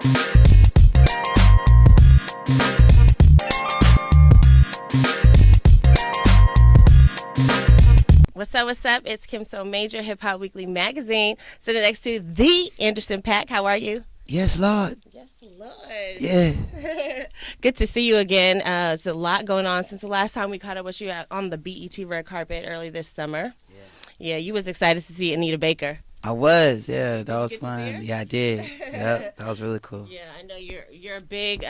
What's up? What's up? It's kimsomajor, Hip Hop Weekly Magazine. Sitting next to the Anderson Paak. How are you? Yes, Lord. Yes, Lord. Yeah. Good to see you again. It's a lot going on since the last time we caught up with you on the BET red carpet early this summer. Yeah, you was excited to see Anita Baker. I was, yeah, that was get to see her? fun. Yeah, I did. Yeah, that was really cool. Yeah, I know you're a big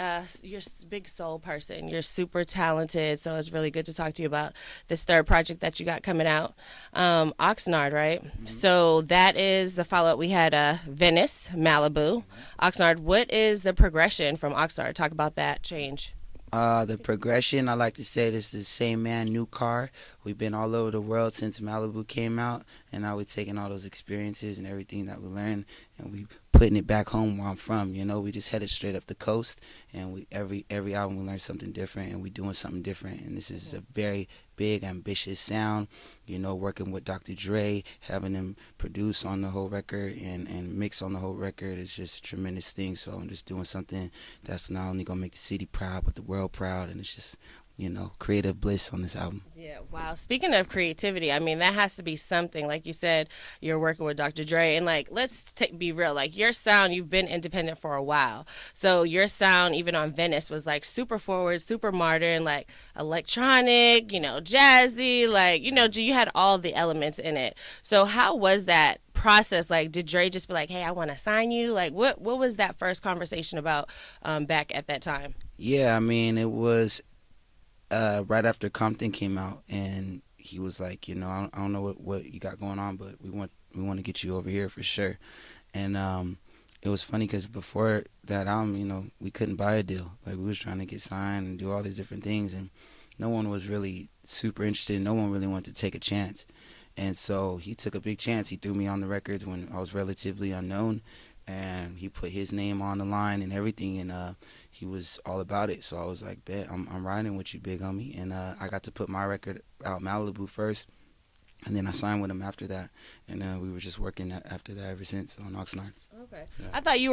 big soul person. You're super talented, so it's really good to talk to you about this third project that you got coming out, Oxnard, right? Mm-hmm. So that is the follow up. We had Venice, Malibu, Oxnard. What is the progression from Oxnard? Talk about that change. The progression, I like to say this is the same man, new car. We've been all over the world since Malibu came out, and now we're taking all those experiences and everything that we learned, and we putting it back home where I'm from. You know, we just headed straight up the coast, and we every album we learn something different, and we doing something different. And this is a very big, ambitious sound. You know, working with Dr. Dre, having him produce on the whole record and mix on the whole record is just a tremendous thing. So I'm just doing something that's not only gonna make the city proud, but the world proud, and it's just, you know, creative bliss on this album. Yeah, wow. Speaking of creativity, I mean, that has to be something. Like you said, you're working with Dr. Dre, and like, let's be real. Like, your sound, you've been independent for a while. So your sound, even on Venice, was like super forward, super modern, like electronic, you know, jazzy, like, you know, you had all the elements in it. So how was that process? Like, did Dre just be like, hey, I want to sign you? Like, what was that first conversation about back at that time? Yeah, I mean, it was right after Compton came out, and he was like, you know, I don't know what you got going on, but we want to get you over here for sure. And it was funny because before that album, you know, we couldn't buy a deal. Like, we was trying to get signed and do all these different things, and no one was really super interested. No one really wanted to take a chance. And so he took a big chance. He threw me on the records when I was relatively unknown, and he put his name on the line and everything, and he was all about it. So I was like, bet, I'm riding with you, big homie. And I got to put my record out, Malibu, first, and then I signed with him after that. And we were just working after that ever since on Oxnard. Okay. Yeah. I thought you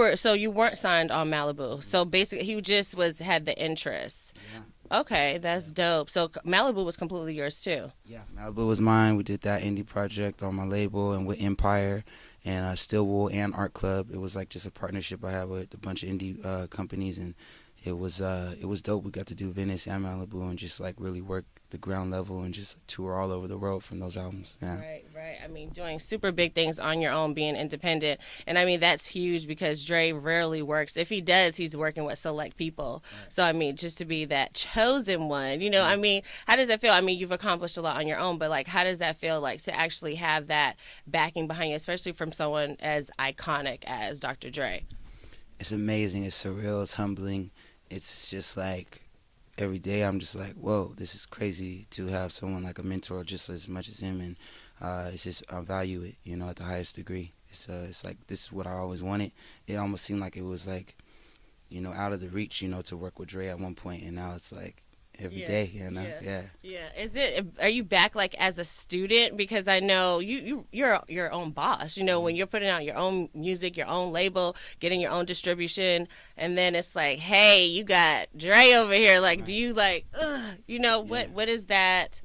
weren't signed on Malibu. So basically he just had the interest. Yeah. Okay, that's dope. So Malibu was completely yours too. Yeah, Malibu was mine. We did that indie project on my label and with Empire and Stillwell and Art Club. It was like just a partnership I had with a bunch of indie companies, and it was dope. We got to do Venice and Malibu and just like really work the ground level and just tour all over the world from those albums. Yeah. Right. I mean, doing super big things on your own, being independent. And I mean, that's huge because Dre rarely works. If he does, he's working with select people. Right. So I mean, just to be that chosen one, you know, I mean, how does that feel? I mean, you've accomplished a lot on your own, but like, how does that feel like to actually have that backing behind you, especially from someone as iconic as Dr. Dre? It's amazing. It's surreal. It's humbling. It's just like, every day I'm just like, whoa, this is crazy to have someone like a mentor just as much as him, and it's just, I value it, you know, at the highest degree. It's like, this is what I always wanted. It almost seemed like it was like, you know, out of the reach, you know, to work with Dre at one point, and now it's like every day, you know. Yeah. Are you back like as a student? Because I know you're your own boss, you know, when you're putting out your own music, your own label, getting your own distribution, and then it's like, hey, you got Dre over here, like, right. Do you like, you know, what is that?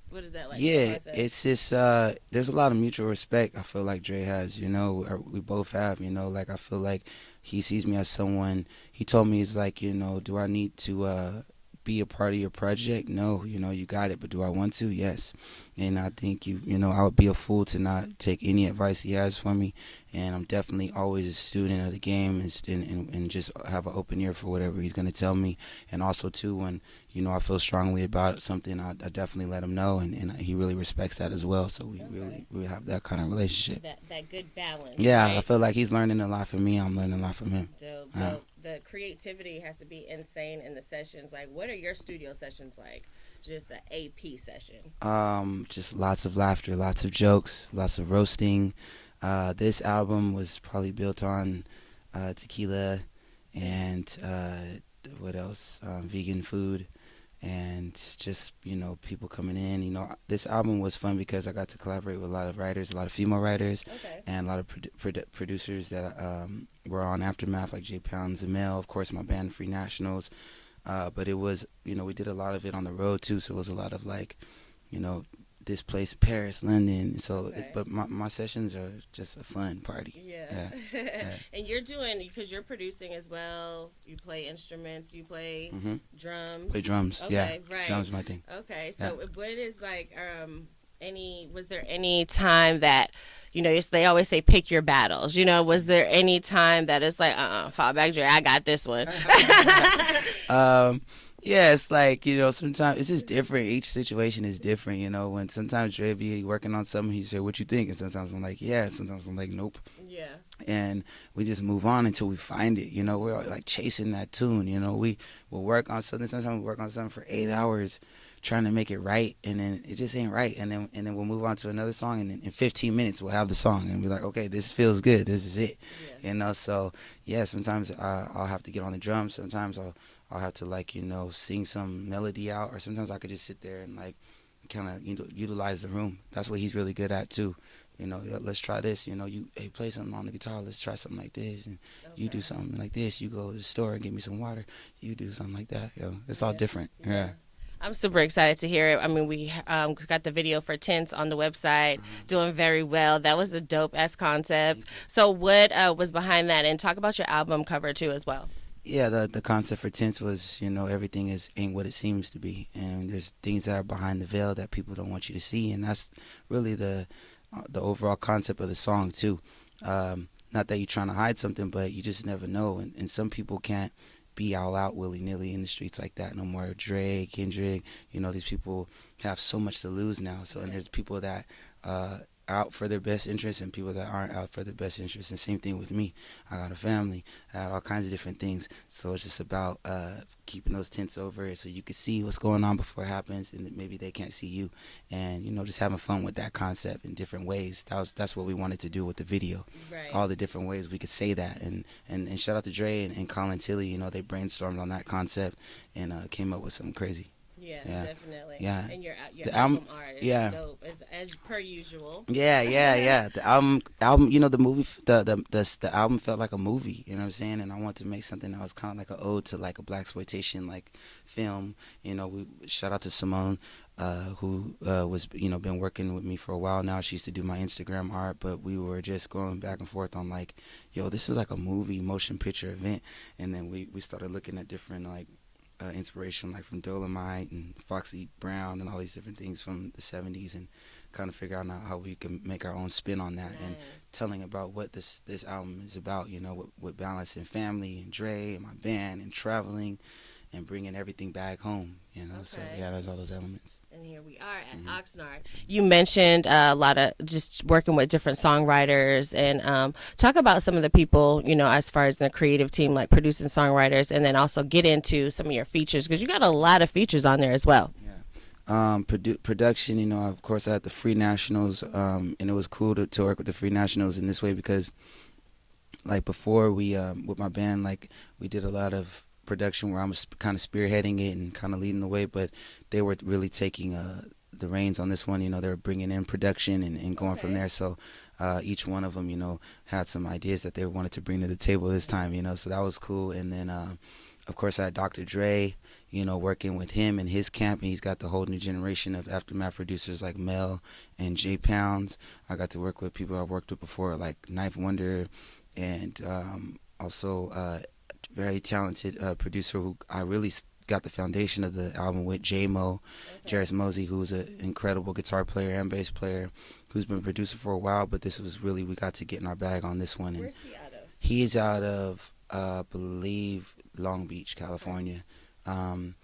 What is that like? Yeah, it's just there's a lot of mutual respect I feel like Dre has, you know, we both have, you know, like I feel like he sees me as someone. He told me, he's like, you know, do I need to be a part of your project? No, you know, you got it, but do I want to? Yes. And I think you know, I would be a fool to not take any advice he has for me, and I'm definitely always a student of the game, and just have an open ear for whatever he's going to tell me. And also too, when, you know, I feel strongly about something, I definitely let him know, and he really respects that as well. So we really have that kind of relationship. That good balance. Yeah, right? I feel like he's learning a lot from me. I'm learning a lot from him. Dope. The creativity has to be insane in the sessions. Like, what are your studio sessions like? Just an AP session? Just lots of laughter, lots of jokes, lots of roasting. This album was probably built on Tequila and what else? Vegan food, and just, you know, people coming in. You know, this album was fun because I got to collaborate with a lot of writers, a lot of female writers, and a lot of producers that were on Aftermath, like J Pounds and Mel. Of course, my band Free Nationals. But it was, we did a lot of it on the road too. So it was a lot of like, you know, this place, Paris, London. So, Okay. but my sessions are just a fun party. Yeah. Yeah, yeah. And you're doing, because you're producing as well. You play instruments. You play hmm drums. Play drums. Yeah, Okay, right. drums my thing. Okay, Yeah. so what is like was there any time that, they always say pick your battles, was there any time that it's like, fall back, Jerry, I got this one? um, yeah, it's like, sometimes it's just different. Each situation is different, when sometimes Dre be working on something, he said, what you think? And sometimes I'm like, yeah. And sometimes I'm like, nope. Yeah. And we just move on until we find it. We're like chasing that tune. We will work on something. Sometimes we work on something for 8 hours trying to make it right, and then it just ain't right. And then we'll move on to another song, and then in 15 minutes we'll have the song and be like, okay, this feels good. This is it. Yeah. So yeah, sometimes I'll have to get on the drums. Sometimes I'll have to like sing some melody out, or sometimes I could just sit there and like kind of utilize the room. That's what he's really good at too. Let's try this. Hey, play something on the guitar. Let's try something like this, and you do something like this. You go to the store and get me some water. You do something like that. It's all different. Yeah. I'm super excited to hear it. I mean, we got the video for Tints on the website, doing very well. That was a dope-ass concept. So what was behind that? And talk about your album cover, too, as well. Yeah, the concept for Tints was, everything ain't what it seems to be. And there's things that are behind the veil that people don't want you to see. And that's really the overall concept of the song, too. Not that you're trying to hide something, but you just never know. And some people can't be all out willy-nilly in the streets like that no more. Dre, Kendrick, these people have so much to lose now. So, and there's people that are out for their best interests and people that aren't out for their best interests. And same thing with me. I got a family. I got all kinds of different things. So it's just about keeping those tints over so you can see what's going on before it happens, and maybe they can't see you. And just having fun with that concept in different ways. That's what we wanted to do with the video. Right. All the different ways we could say that. And shout out to Dre and Colin Tilley. They brainstormed on that concept and came up with something crazy. Yeah, Yeah. Definitely. Yeah. And your The album art is yeah. dope, as per usual. Yeah. The album, the movie, the album felt like a movie. You know what I'm saying? And I wanted to make something that was kind of like an ode to like a blaxploitation like film. We shout out to Simone, who was been working with me for a while now. She used to do my Instagram art, but we were just going back and forth on like, yo, this is like a movie motion picture event. And then we started looking at different like inspiration like from Dolomite and Foxy Brown and all these different things from the 70s, and kind of figure out now how we can make our own spin on that. Nice. And telling about what this album is about, with balancing family and Dre and my band and traveling and bringing everything back home, Okay. So yeah, there's all those elements. And here we are at Oxnard. You mentioned a lot of just working with different songwriters, and talk about some of the people, as far as the creative team, like producing songwriters, and then also get into some of your features, because you got a lot of features on there as well. Yeah. Production, of course I had the Free Nationals, and it was cool to work with the Free Nationals in this way because like before we, with my band, like we did a lot of production where I was kind of spearheading it and kind of leading the way, but they were really taking the reins on this one. They were bringing in production and going from there. So each one of them, had some ideas that they wanted to bring to the table this time, so that was cool. And then of course I had Dr. Dre, working with him and his camp, and he's got the whole new generation of Aftermath producers like Mel and J Pounds. I got to work with people I've worked with before like Knife Wonder, and also very talented producer who I really got the foundation of the album with, J-Mo, Jarris Mosey, who's an incredible guitar player and bass player who's been a producer for a while, but this was really, we got to get in our bag on this one. And where's he out of? He's out of, I believe, Long Beach, California. And,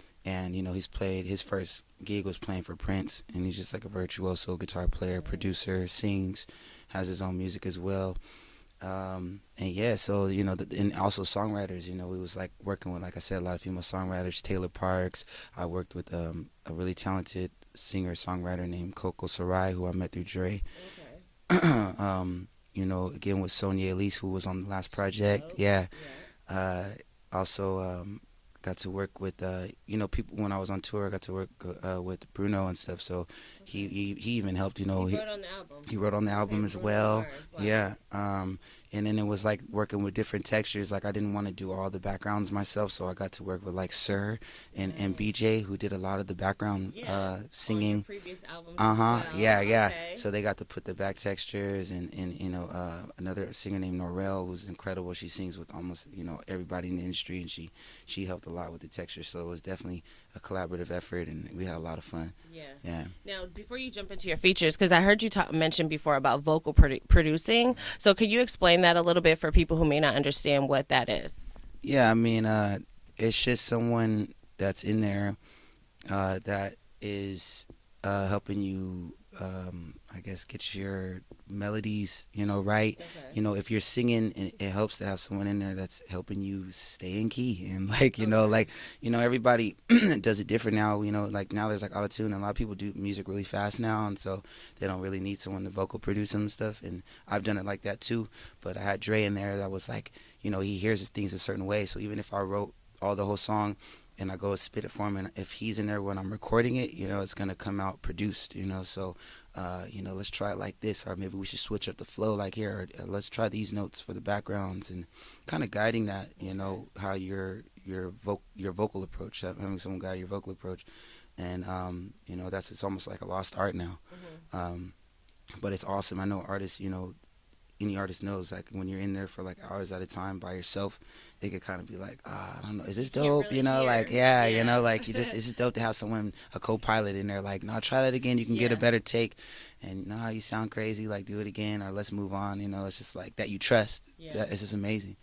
he's played, his first gig was playing for Prince, and he's just like a virtuoso guitar player, producer, sings, has his own music as well. And yeah, so and also songwriters. We was like working with, like I said, a lot of female songwriters. Taylor Parks. I worked with a really talented singer songwriter named Coco Sarai, who I met through Dre. Again with Sonia Elise, who was on the last project. Yeah. Also got to work with people when I was on tour. I got to work with Bruno and stuff. So He even helped. You know, He wrote on the album. he wrote on the Okay, album he as wrote some well. words. Wow. Yeah. And then it was like working with different textures. Like I didn't want to do all the backgrounds myself, so I got to work with like Sir and Nice. BJ, who did a lot of the background Yeah. On your singing. previous albums Uh as huh. well. Yeah, yeah. Okay. So they got to put the back textures, and you know, another singer named Norel was incredible. She sings with almost everybody in the industry, and she helped a lot with the texture. So it was definitely a collaborative effort, and we had a lot of fun. Yeah. Yeah. Now, before you jump into your features, because I heard you mention before about vocal producing, so could you explain that a little bit for people who may not understand what that is? Yeah, I mean, it's just someone that's in there that is helping you, I guess, get your melodies, right. Okay. If you're singing, it helps to have someone in there that's helping you stay in key. And like, Okay. like, everybody does it different now. Like now there's like autotune, and a lot of people do music really fast now, and so they don't really need someone to vocal produce them and stuff. And I've done it like that too. But I had Dre in there that was like, he hears things a certain way. So even if I wrote all the whole song and I go spit it for him, and if he's in there when I'm recording it, it's gonna come out produced. So let's try it like this, or maybe we should switch up the flow like here, or let's try these notes for the backgrounds, and kind of guiding that, how your vocal approach, having someone guide your vocal approach. And it's almost like a lost art now. Mm-hmm. But it's awesome. I know artists, any artist knows, like when you're in there for like hours at a time by yourself, it could kind of be like, I don't know, is this dope? Really hear. Like, yeah, like it's just dope to have someone, a co-pilot in there, like, no, try that again, you can get a better take, and no, you sound crazy, like do it again, or let's move on. It's just like that you trust. It's just amazing.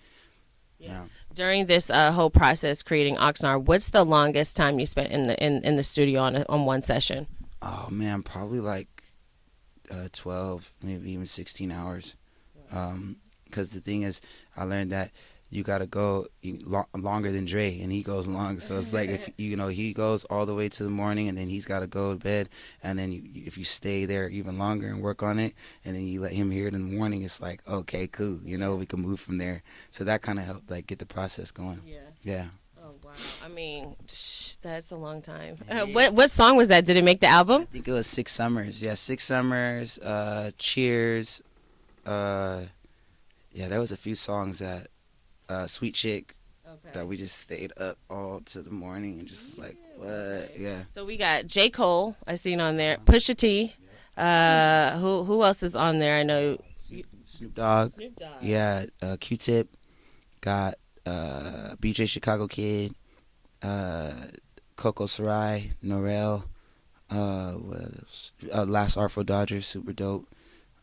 Yeah. During this whole process creating Oxnard, what's the longest time you spent in the studio on one session? Oh man, probably like 12, maybe even 16 hours. Because the thing is, I learned that you gotta go longer than Dre, and he goes long. So it's like if he goes all the way to the morning, and then he's gotta go to bed, and then if you stay there even longer and work on it, and then you let him hear it in the morning, it's like, okay, cool, we can move from there. So that kind of helped like get the process going. Yeah. Oh wow! I mean, that's a long time. What song was that? Did it make the album? I think it was 6 Summers. Yeah, 6 Summers. Cheers. Yeah, there was a few songs that Sweet Chick that we just stayed up all to the morning and just like what. Yeah. So we got J. Cole, I seen on there, Pusha T. Who else is on there? I know Snoop Dogg. Snoop Dogg. Yeah, Q-Tip. Got BJ Chicago Kid, Coco Sarai, Norel, what else? Last Artful Dodger, super dope.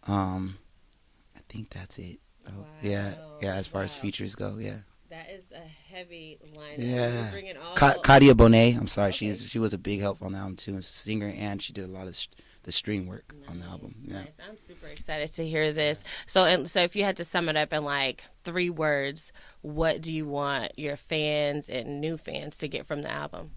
I think that's it. Oh, Wow. yeah. As far as features go, yeah. That is a heavy lineup. Yeah. We're bringing all. Kadia Bonet, I'm sorry, Okay. she was a big help on the album too, a singer, and she did a lot of the string work on the album. Yeah. Nice. I'm super excited to hear this. So if you had to sum it up in like 3 words, what do you want your fans and new fans to get from the album?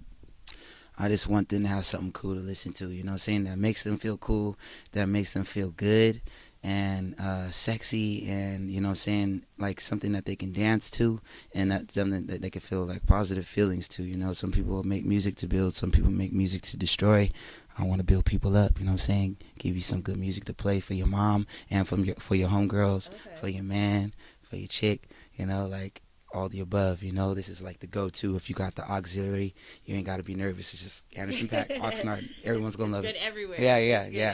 I just want them to have something cool to listen to, saying that makes them feel cool, that makes them feel good and sexy, and saying like something that they can dance to, and that's something that they can feel like positive feelings to. Some people make music to build, some people make music to destroy. I want to build people up, give you some good music to play for your mom and for your homegirls, for your man, for your chick, like all the above. This is like the go-to. If you got the auxiliary, you ain't got to be nervous. It's just Anderson Paak, Oxnard. Everyone's gonna love it. Good everywhere. Yeah.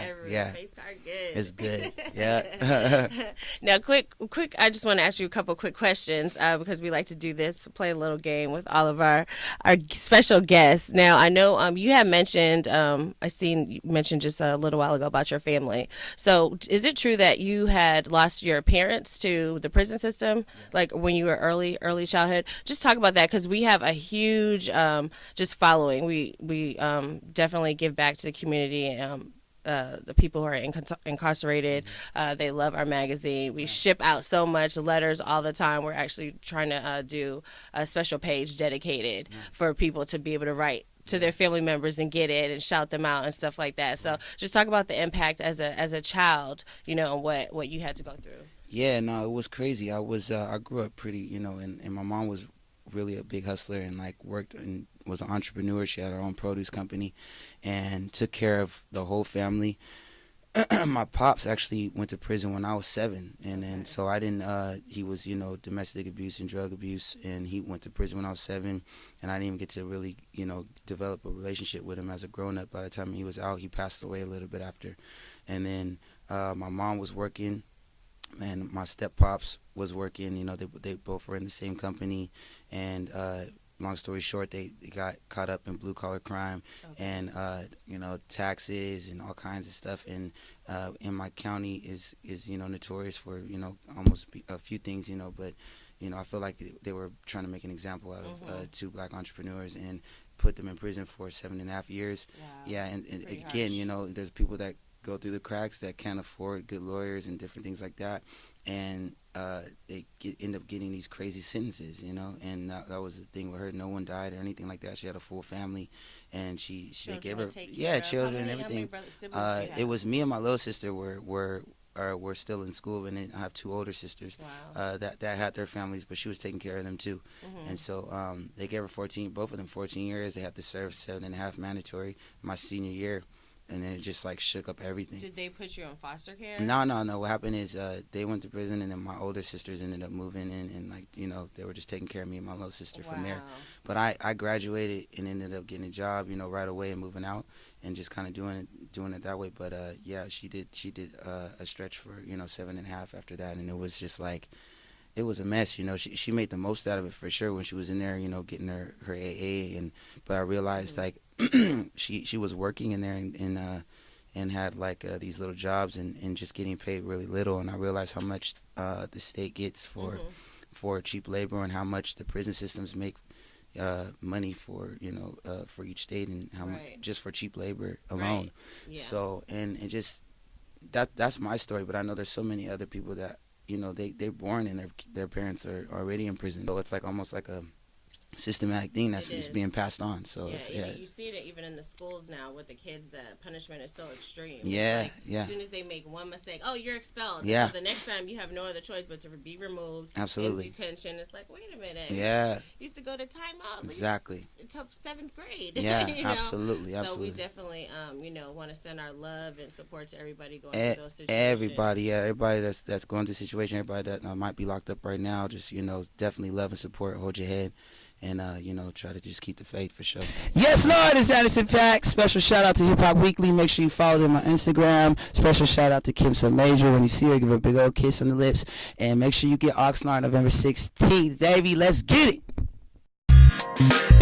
Everywhere. Face card good. It's good. Yeah. Now, quick. I just want to ask you a couple quick questions because we like to do this, play a little game with all of our special guests. Now, I know you had mentioned, I seen you mentioned just a little while ago about your family. So, is it true that you had lost your parents to the prison system, like when you were early childhood? Just talk about that, because we have a huge just following. We definitely give back to the community. The people who are incarcerated, they love our magazine. We ship out so much letters all the time. We're actually trying to do a special page dedicated for people to be able to write to their family members and get it and shout them out and stuff like that. So just talk about the impact as a child, and what you had to go through. Yeah, no, it was crazy. I grew up pretty, and my mom was really a big hustler and like worked and was an entrepreneur. She had her own produce company and took care of the whole family. My pops actually went to prison when I was 7, and then so I didn't. He was, domestic abuse and drug abuse, and he went to prison when I was 7, and I didn't even get to really, develop a relationship with him as a grown up. By the time he was out, he passed away a little bit after, and then my mom was working, and my step pops was working. They both were in the same company, and long story short, they got caught up in blue collar crime and taxes and all kinds of stuff. And in my county is notorious for almost a few things, but I feel like they were trying to make an example out of 2 black entrepreneurs and put them in prison for 7.5 years. Wow. Yeah, and again, there's people that go through the cracks that can't afford good lawyers and different things like that, and they end up getting these crazy sentences, and that was the thing with her. No one died or anything like that. She had a full family, and they gave her children and everything. It was me and my little sister were still in school, and then I have 2 older sisters. Wow. that had their families, but she was taking care of them too. And so they gave her both of them 14 years. They had to serve 7.5 mandatory my senior year. And then it just like shook up everything. Did they put you in foster care? No. What happened is they went to prison, and then my older sisters ended up moving in, and they were just taking care of me and my little sister from there. But I graduated and ended up getting a job, right away and moving out and just kind of doing it that way. But she did a stretch for 7.5 after that, and it was just like. It was a mess, She made the most out of it for sure when she was in there, getting her AA, but I realized like she was working in there and had like these little jobs and just getting paid really little, and I realized how much the state gets for cheap labor and how much the prison systems make money for for each state and how much just for cheap labor alone. Right. Yeah. So and it just that's my story, but I know there's so many other people that. They're born and their parents are already in prison. So it's like almost like a systematic thing that's being passed on. So you see it even in the schools now with the kids. The punishment is so extreme. Yeah, As soon as they make one mistake, you're expelled. Yeah. So the next time you have no other choice but to be removed. Absolutely. In detention. It's like, wait a minute. Yeah. You used to go to timeout. Exactly. Until 7th grade. Yeah. Absolutely. So we definitely want to send our love and support to everybody going through those situations. Everybody that's going through the situation. Everybody that might be locked up right now. Just definitely love and support. Hold your head. And, try to just keep the faith for sure. Yes, Lord, it's Anderson Paak. Special shout out to Hip Hop Weekly. Make sure you follow them on Instagram. Special shout out to kimsomajor. When you see her, give her a big old kiss on the lips. And make sure you get Oxnard November 16th, baby. Let's get it.